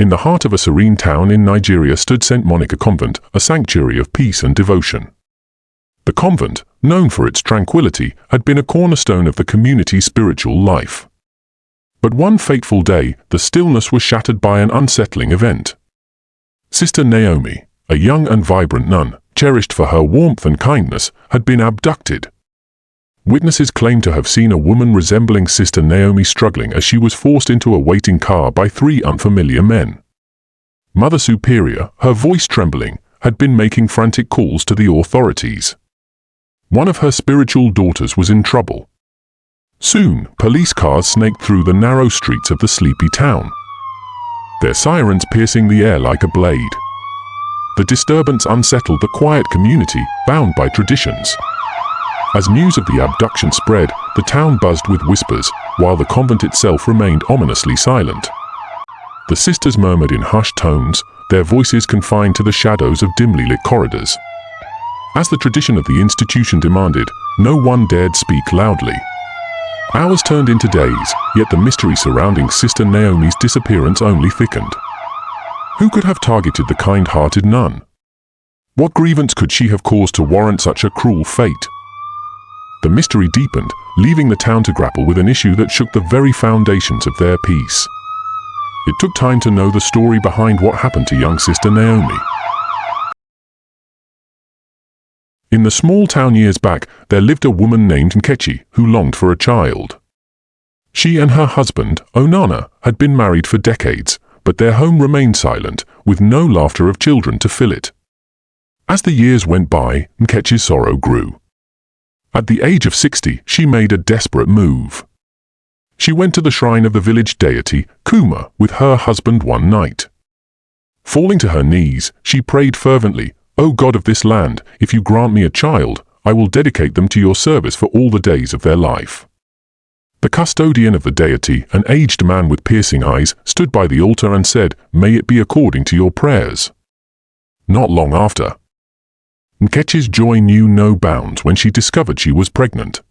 In the heart of a serene town in Nigeria stood St. Monica Convent, a sanctuary of peace and devotion. The convent, known for its tranquility, had been a cornerstone of the community's spiritual life. But one fateful day, the stillness was shattered by an unsettling event. Sister Naomi, a young and vibrant nun, cherished for her warmth and kindness, had been abducted. Witnesses claimed to have seen a woman resembling Sister Naomi struggling as she was forced into a waiting car by 3 unfamiliar men. Mother Superior, her voice trembling, had been making frantic calls to the authorities. One of her spiritual daughters was in trouble. Soon, police cars snaked through the narrow streets of the sleepy town, their sirens piercing the air like a blade. The disturbance unsettled the quiet community, bound by traditions. As news of the abduction spread, the town buzzed with whispers, while the convent itself remained ominously silent. The sisters murmured in hushed tones, their voices confined to the shadows of dimly lit corridors. As the tradition of the institution demanded, no one dared speak loudly. Hours turned into days, yet the mystery surrounding Sister Naomi's disappearance only thickened. Who could have targeted the kind-hearted nun? What grievance could she have caused to warrant such a cruel fate? The mystery deepened, leaving the town to grapple with an issue that shook the very foundations of their peace. It took time to know the story behind what happened to young Sister Naomi. In the small town years back, there lived a woman named Nkechi who longed for a child. She and her husband, Onana, had been married for decades, but their home remained silent, with no laughter of children to fill it. As the years went by, Nkechi's sorrow grew. At the age of 60, she made a desperate move. She went to the shrine of the village deity, Kuma, with her husband one night. Falling to her knees, she prayed fervently, "O God of this land, if you grant me a child, I will dedicate them to your service for all the days of their life." The custodian of the deity, an aged man with piercing eyes, stood by the altar and said, "May it be according to your prayers." Not long after, Nkechi's joy knew no bounds when she discovered she was pregnant.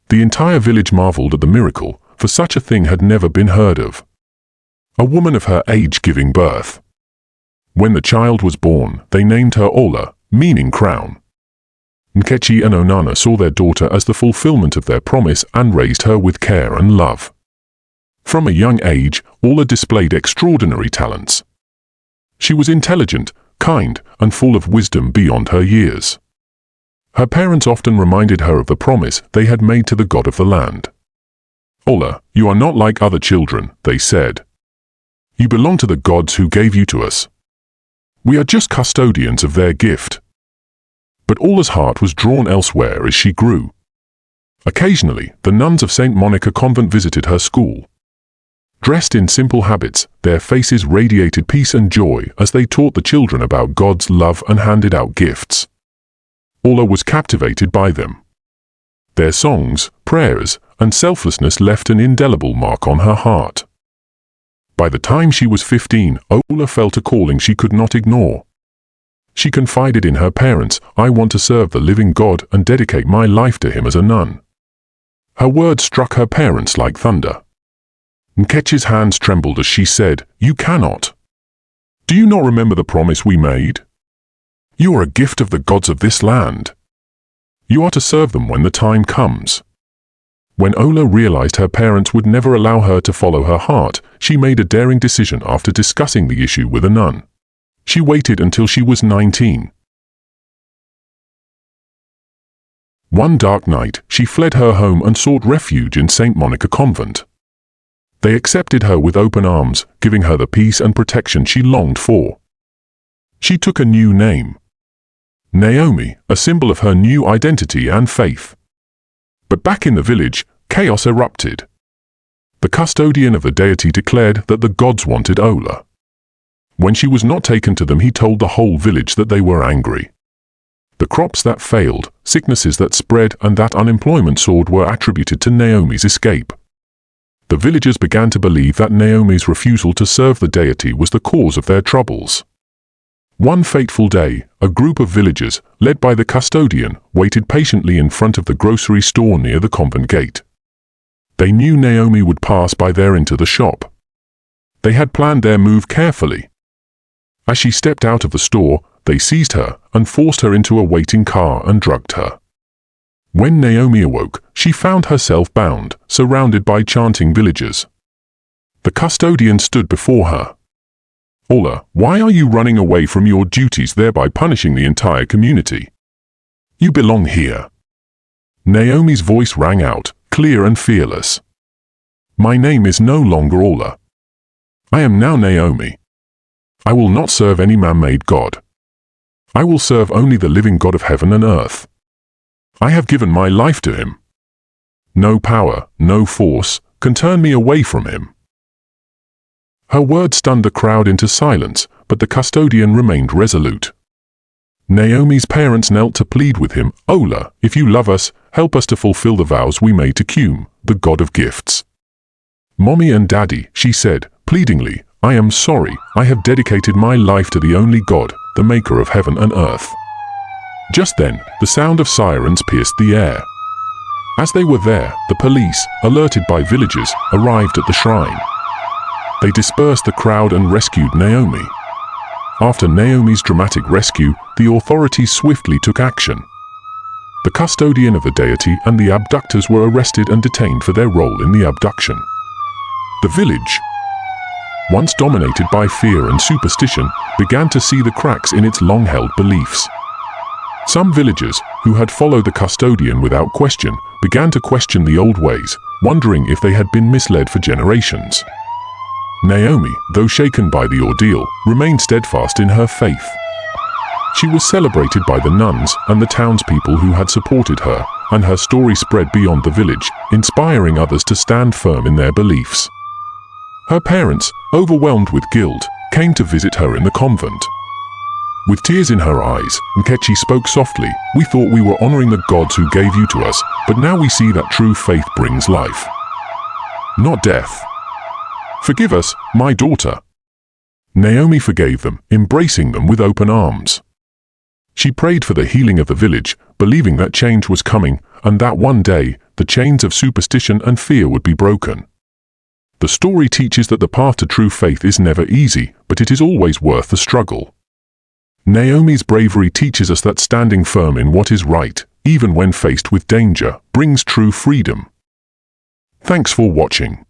The entire village marveled at the miracle, for such a thing had never been heard of. A woman of her age giving birth. When the child was born, they named her Ola, meaning crown. Nkechi and Onana saw their daughter as the fulfillment of their promise and raised her with care and love. From a young age, Ola displayed extraordinary talents. She was intelligent, kind, and full of wisdom beyond her years. Her parents often reminded her of the promise they had made to the God of the land. "Ola, you are not like other children," they said. "You belong to the gods who gave you to us. We are just custodians of their gift." But Ola's heart was drawn elsewhere as she grew. Occasionally, the nuns of St. Monica Convent visited her school. Dressed in simple habits, their faces radiated peace and joy as they taught the children about God's love and handed out gifts. Ola was captivated by them. Their songs, prayers, and selflessness left an indelible mark on her heart. By the time she was 15, Ola felt a calling she could not ignore. She confided in her parents, "I want to serve the living God and dedicate my life to him as a nun." Her words struck her parents like thunder. Nkechi's hands trembled as she said, "You cannot. Do you not remember the promise we made? You are a gift of the gods of this land. You are to serve them when the time comes." When Ola realized her parents would never allow her to follow her heart, she made a daring decision after discussing the issue with a nun. She waited until she was 19. One dark night, she fled her home and sought refuge in St. Monica Convent. They accepted her with open arms, giving her the peace and protection she longed for. She took a new name, Naomi, a symbol of her new identity and faith. But back in the village, chaos erupted. The custodian of the deity declared that the gods wanted Ola. When she was not taken to them, he told the whole village that they were angry. The crops that failed, sicknesses that spread, and that unemployment soared were attributed to Naomi's escape. The villagers began to believe that Naomi's refusal to serve the deity was the cause of their troubles. One fateful day, a group of villagers, led by the custodian, waited patiently in front of the grocery store near the convent gate. They knew Naomi would pass by there into the shop. They had planned their move carefully. As she stepped out of the store, they seized her and forced her into a waiting car and drugged her. When Naomi awoke, she found herself bound, surrounded by chanting villagers. The custodian stood before her. "Ola, why are you running away from your duties, thereby punishing the entire community? You belong here." Naomi's voice rang out, clear and fearless. "My name is no longer Ola. I am now Naomi. I will not serve any man-made god. I will serve only the living God of heaven and earth. I have given my life to him. No power, no force, can turn me away from him." Her words stunned the crowd into silence, but the custodian remained resolute. Naomi's parents knelt to plead with him, "Ola, if you love us, help us to fulfill the vows we made to Cum, the god of gifts." "Mommy and Daddy," she said, pleadingly, "I am sorry. I have dedicated my life to the only God, the maker of heaven and earth." Just then, the sound of sirens pierced the air. As they were there, the police, alerted by villagers, arrived at the shrine. They dispersed the crowd and rescued Naomi. After Naomi's dramatic rescue, the authorities swiftly took action. The custodian of the deity and the abductors were arrested and detained for their role in the abduction. The village, once dominated by fear and superstition, began to see the cracks in its long-held beliefs. Some villagers, who had followed the custodian without question, began to question the old ways, wondering if they had been misled for generations. Naomi, though shaken by the ordeal, remained steadfast in her faith. She was celebrated by the nuns and the townspeople who had supported her, and her story spread beyond the village, inspiring others to stand firm in their beliefs. Her parents, overwhelmed with guilt, came to visit her in the convent. With tears in her eyes, Nkechi spoke softly, "We thought we were honoring the gods who gave you to us, but now we see that true faith brings life, not death. Forgive us, my daughter." Naomi forgave them, embracing them with open arms. She prayed for the healing of the village, believing that change was coming, and that one day, the chains of superstition and fear would be broken. The story teaches that the path to true faith is never easy, but it is always worth the struggle. Naomi's bravery teaches us that standing firm in what is right, even when faced with danger, brings true freedom. Thanks for watching.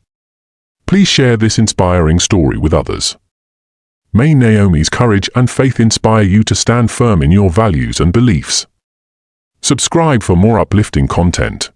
Please share this inspiring story with others. May Naomi's courage and faith inspire you to stand firm in your values and beliefs. Subscribe for more uplifting content.